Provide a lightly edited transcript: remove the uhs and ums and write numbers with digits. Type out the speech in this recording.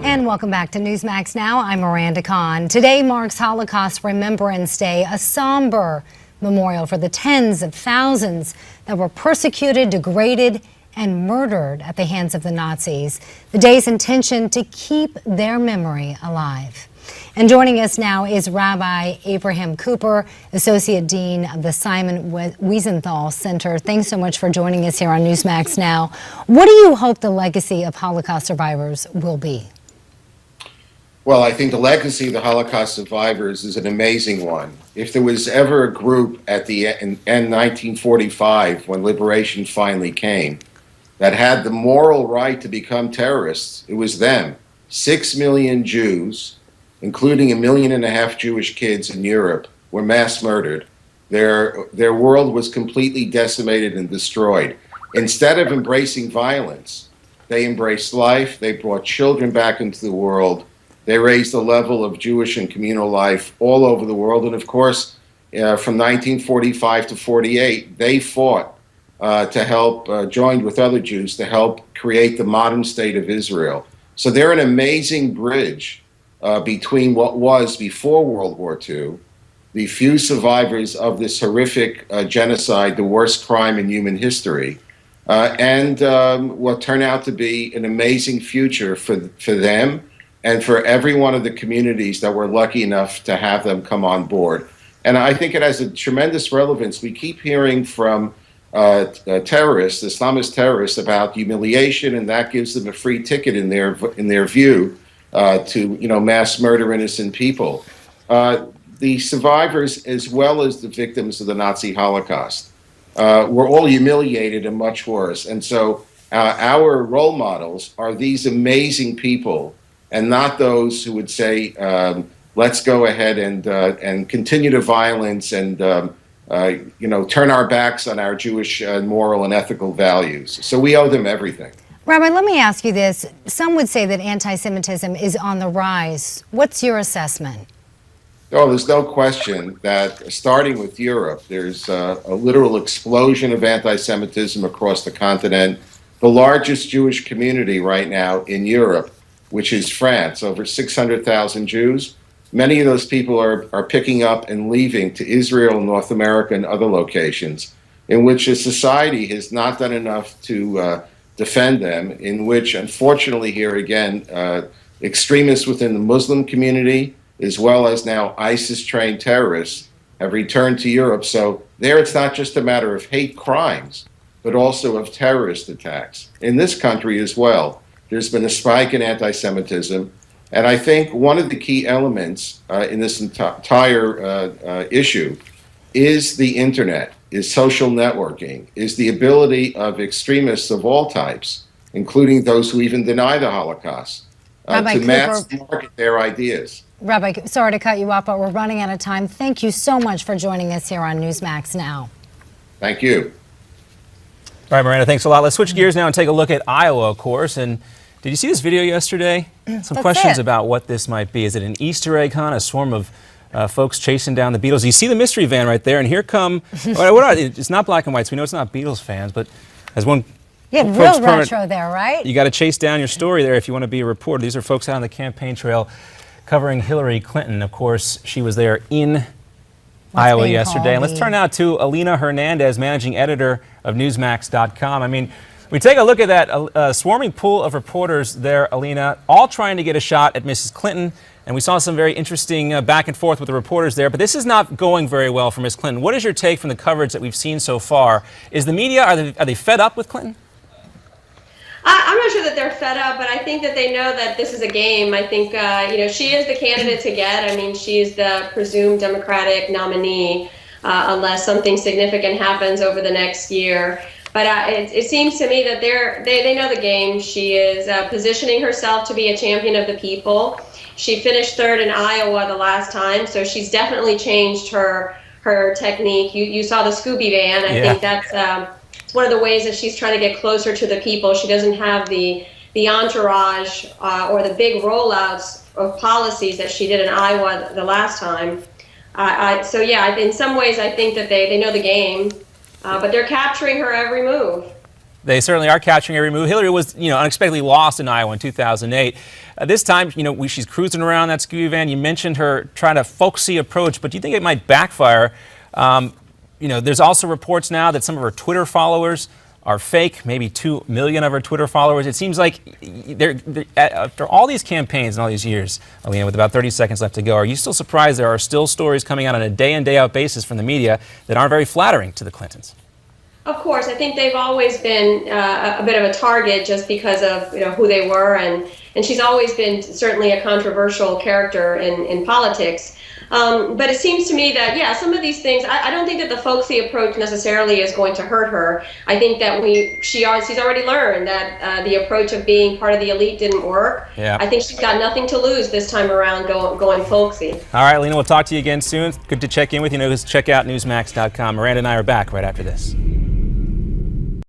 And welcome back to Newsmax Now. I'm Miranda Kahn. Today marks Holocaust Remembrance Day, a somber memorial for the tens of thousands that were persecuted, degraded, and murdered at the hands of the Nazis. The day's intention to keep their memory alive. And joining us now is Rabbi Abraham Cooper, Associate Dean of the Simon Wiesenthal Center. Thanks so much for joining us here on Newsmax Now. What do you hope the legacy of Holocaust survivors will be? Well, I think the legacy of the Holocaust survivors is an amazing one. If there was ever a group at the end 1945, when liberation finally came, that had the moral right to become terrorists, it was them. 6 million Jews, including 1.5 million Jewish kids in Europe, were mass murdered. Their world was completely decimated and destroyed. Instead of embracing violence, they embraced life. They brought children back into the world. They raised the level of Jewish and communal life all over the world. And of course, from 1945 to 48, they fought to help, joined with other Jews, to help create the modern state of Israel. So they're an amazing bridge between what was before World War II, the few survivors of this horrific genocide, the worst crime in human history, and what turned out to be an amazing future for them and for every one of the communities that were lucky enough to have them come on board. And I think it has a tremendous relevance. We keep hearing from terrorists, Islamist terrorists, about humiliation, and that gives them a free ticket in their view to mass murder innocent people. The survivors, as well as the victims of the Nazi Holocaust, were all humiliated and much worse. And so our role models are these amazing people, and not those who would say, let's go ahead and continue to violence and turn our backs on our Jewish moral and ethical values. So we owe them everything. Rabbi, let me ask you this. Some would say that anti-Semitism is on the rise. What's your assessment? Oh, there's no question that starting with Europe, there's a literal explosion of anti-Semitism across the continent. The largest Jewish community right now in Europe, which is France, over 600,000 Jews. Many of those people are picking up and leaving to Israel, North America, and other locations, in which a society has not done enough to defend them, in which, unfortunately, here again, extremists within the Muslim community, as well as now ISIS-trained terrorists, have returned to Europe. So there it's not just a matter of hate crimes, but also of terrorist attacks. In this country as well, there's been a spike in anti-Semitism. And I think one of the key elements in this entire issue is the internet, is social networking, is the ability of extremists of all types, including those who even deny the Holocaust, to mass market their ideas. Rabbi, sorry to cut you off, but we're running out of time. Thank you so much for joining us here on Newsmax Now. Thank you. All right, Miranda, thanks a lot. Let's switch gears now and take a look at Iowa, of course. And did you see this video yesterday? Some questions about what this might be. Is it an Easter egg hunt, a swarm of folks chasing down the Beatles? You see the mystery van right there, and here come, it's not black and white, so we know it's not Beatles fans, but as one real retro there, right? You got to chase down your story there if you want to be a reporter. These are folks out on the campaign trail covering Hillary Clinton. Of course, she was there in Iowa yesterday. And let's turn now to Alina Hernandez, managing editor of Newsmax.com. I mean, we take a look at that swarming pool of reporters there, Alina, all trying to get a shot at Mrs. Clinton. And we saw some very interesting back and forth with the reporters there. But this is not going very well for Ms. Clinton. What is your take from the coverage that we've seen so far? Is the media, are they fed up with Clinton? I'm not sure that they're fed up, but I think that they know that this is a game. I think, she is the candidate to get. I mean, she's the presumed Democratic nominee unless something significant happens over the next year. But it seems to me that they know the game. She is positioning herself to be a champion of the people. She finished third in Iowa the last time, so she's definitely changed her technique. You saw the Scooby van. I think that's one of the ways that she's trying to get closer to the people. She doesn't have the entourage or the big rollouts of policies that she did in Iowa the last time. In some ways I think that they know the game, but they're capturing her every move. They certainly are capturing every move. Hillary was, unexpectedly lost in Iowa in 2008. This time, she's cruising around that SCOOY van. You mentioned her trying to folksy approach, but do you think it might backfire? There's also reports now that some of her Twitter followers are fake, maybe 2 million of her Twitter followers. It seems like after all these campaigns and all these years, Alina, with about 30 seconds left to go, are you still surprised there are still stories coming out on a day in, day out basis from the media that aren't very flattering to the Clintons? Of course, I think they've always been a bit of a target just because of who they were, and she's always been certainly a controversial character in politics. But it seems to me that, yeah, some of these things, I don't think that the folksy approach necessarily is going to hurt her. I think that she's already learned that the approach of being part of the elite didn't work. Yeah. I think she's got nothing to lose this time around going folksy. All right, Alina, we'll talk to you again soon. Good to check in with you. Check out Newsmax.com. Miranda and I are back right after this.